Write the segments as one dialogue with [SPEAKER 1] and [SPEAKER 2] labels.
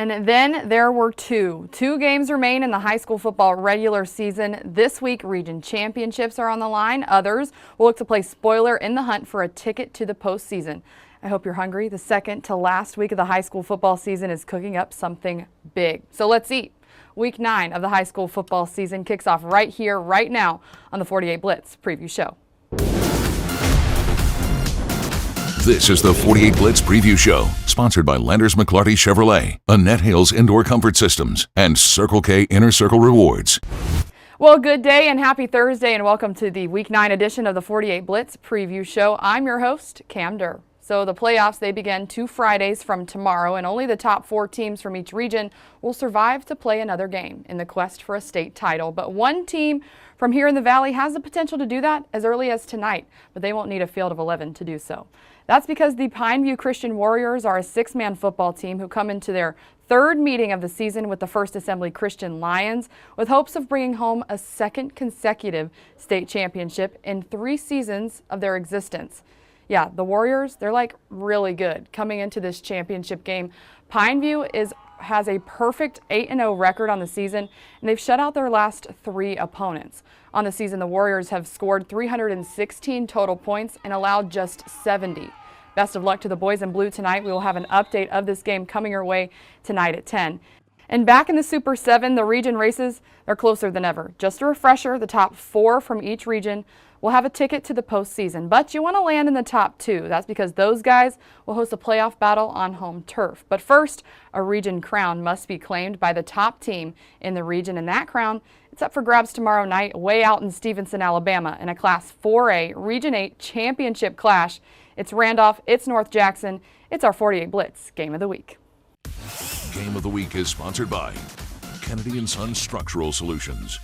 [SPEAKER 1] And then there were two games remain in the high school football regular season. This week, region championships are on the line. Others will look to play spoiler in the hunt for a ticket to the postseason. I hope you're hungry. The second to last week of the high school football season is cooking up something big. So let's eat. Week 9 of the high school football season kicks off right here, right now on the 48 Blitz preview show.
[SPEAKER 2] This is the 48 Blitz Preview Show, sponsored by Landers McClarty Chevrolet, Annette Hales Indoor Comfort Systems, and Circle K Inner Circle Rewards.
[SPEAKER 1] Well, good day and happy Thursday, and welcome to the Week 9 edition of the 48 Blitz Preview Show. I'm your host, Cam Durr. So the playoffs, they begin 2 Fridays from tomorrow, and only the top 4 teams from each region will survive to play another game in the quest for a state title. But one team from here in the Valley has the potential to do that as early as tonight, but they won't need a field of 11 to do so. That's because the Pineview Christian Warriors are a 6-man football team who come into their 3rd meeting of the season with the First Assembly Christian Lions with hopes of bringing home a 2nd consecutive state championship in 3 seasons of their existence. Yeah, the Warriors, they're like really good coming into this championship game. Pineview has a perfect 8-0 record on the season, and they've shut out their last 3 opponents. On the season, the Warriors have scored 316 total points and allowed just 70. Best of luck to the boys in blue tonight. We will have an update of this game coming your way tonight at 10. And back in the Super 7, the region races are closer than ever. Just a refresher, the top 4 from each region will have a ticket to the postseason, but you want to land in the top 2. That's because those guys will host a playoff battle on home turf. But first, a region crown must be claimed by the top team in the region, and that crown, it's up for grabs tomorrow night way out in Stevenson, Alabama in a Class 4A Region 8 championship clash. It's Randolph, it's North Jackson, it's our 48 Blitz Game of the Week.
[SPEAKER 2] Game of the Week is sponsored by Kennedy & Sons Structural Solutions.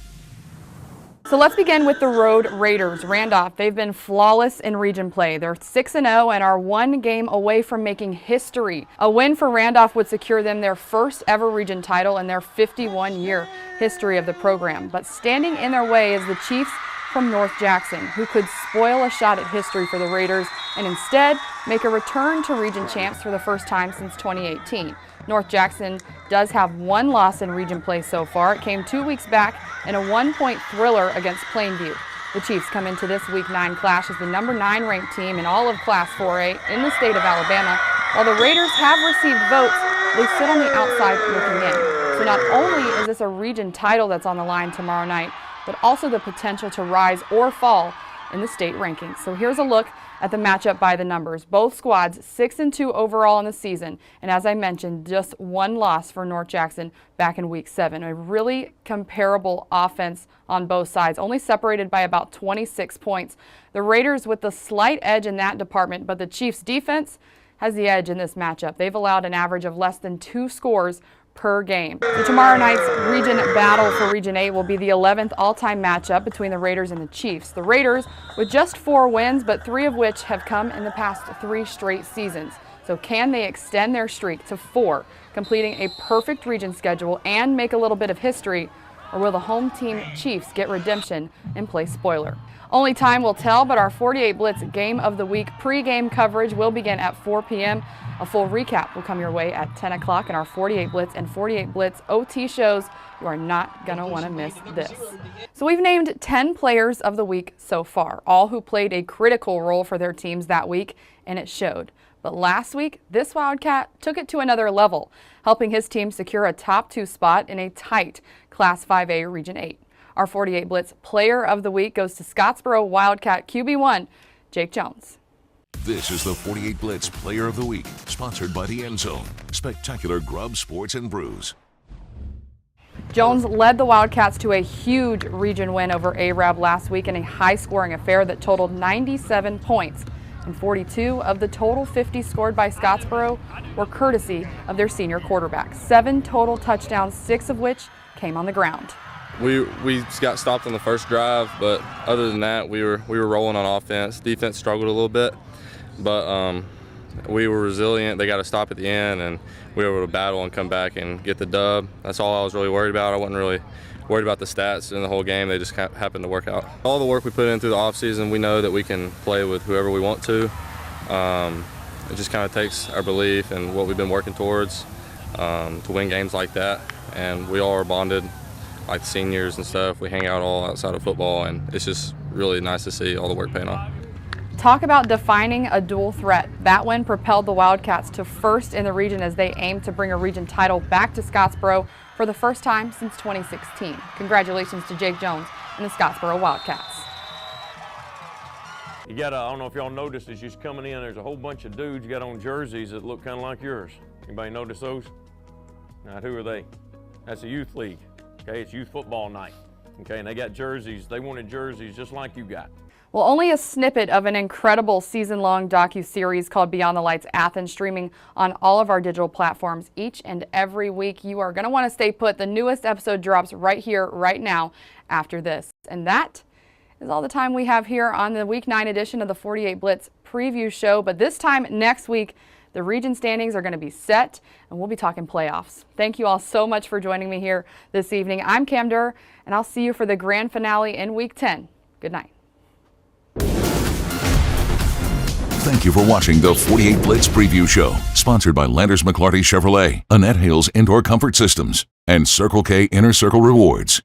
[SPEAKER 1] So let's begin with the Road Raiders. Randolph, they've been flawless in region play. They're 6-0 and are 1 game away from making history. A win for Randolph would secure them their first ever region title in their 51-year history of the program. But standing in their way is the Chiefs from North Jackson, who could spoil a shot at history for the Raiders and instead make a return to region champs for the first time since 2018. North Jackson does have 1 loss in region play so far. It came 2 weeks back in a 1-point thriller against Plainview. The Chiefs come into this Week 9 clash as the number 9 ranked team in all of Class 4A in the state of Alabama. While the Raiders have received votes, they sit on the outside looking in. So not only is this a region title that's on the line tomorrow night, but also the potential to rise or fall in the state rankings. So here's a look at the matchup by the numbers. Both squads 6-2 overall in the season, and as I mentioned, just 1 loss for North Jackson back in Week 7. A really comparable offense on both sides, only separated by about 26 points. The Raiders with the slight edge in that department, but the Chiefs defense has the edge in this matchup. They've allowed an average of less than 2 scores per game. So tomorrow night's region battle for Region 8 will be the 11th all-time matchup between the Raiders and the Chiefs. The Raiders with just 4 wins, but 3 of which have come in the past 3 straight seasons. So can they extend their streak to 4, completing a perfect region schedule and make a little bit of history, or will the home team Chiefs get redemption and play spoiler? Only time will tell, but our 48 Blitz Game of the Week pregame coverage will begin at 4 p.m. A full recap will come your way at 10 o'clock in our 48 Blitz and 48 Blitz OT shows. You are not going to want to miss this. So we've named 10 players of the week so far, all who played a critical role for their teams that week, and it showed. But last week, this Wildcat took it to another level, helping his team secure a top 2 spot in a tight Class 5A Region 8. Our 48 Blitz Player of the Week goes to Scottsboro Wildcat QB1, Jake Jones.
[SPEAKER 2] This is the 48 Blitz Player of the Week, sponsored by the End Zone, Spectacular Grub Sports and Brews.
[SPEAKER 1] Jones led the Wildcats to a huge region win over Arab last week in a high-scoring affair that totaled 97 points. And 42 of the total 50 scored by Scottsboro were courtesy of their senior quarterback. 7 total touchdowns, 6 of which came on the ground.
[SPEAKER 3] We got stopped on the first drive, but other than that, we were rolling on offense. Defense struggled a little bit, but we were resilient. They got a stop at the end, and we were able to battle and come back and get the dub. That's all I was really worried about. I wasn't really worried about the stats in the whole game. They just happened to work out. All the work we put in through the offseason, we know that we can play with whoever we want to. It just kind of takes our belief and what we've been working towards. to win games like that. And we all are bonded, like the seniors and stuff. We hang out all outside of football, and it's just really nice to see all the work paying off.
[SPEAKER 1] Talk about defining a dual threat. That win propelled the Wildcats to first in the region as they aim to bring a region title back to Scottsboro for the first time since 2016. Congratulations to Jake Jones and the Scottsboro Wildcats.
[SPEAKER 4] You got, I don't know if y'all noticed as you're coming in, there's a whole bunch of dudes got on jerseys that look kind of like yours. Anybody notice those? Now, who are they? That's a youth league, okay? It's youth football night, okay? And they got jerseys, they wanted jerseys just like you got.
[SPEAKER 1] Well, only a snippet of an incredible season-long docu-series called Beyond the Lights Athens, streaming on all of our digital platforms each and every week. You are going to want to stay put. The newest episode drops right here, right now, after this. And that is all the time we have here on the Week 9 edition of the 48 Blitz preview show. But this time next week, the region standings are going to be set, and we'll be talking playoffs. Thank you all so much for joining me here this evening. I'm Cam Durr, and I'll see you for the grand finale in Week 10. Good night.
[SPEAKER 2] Thank you for watching the 48 Blitz preview show, sponsored by Landers McClarty Chevrolet, Annette Hale's Indoor Comfort Systems, and Circle K Inner Circle Rewards.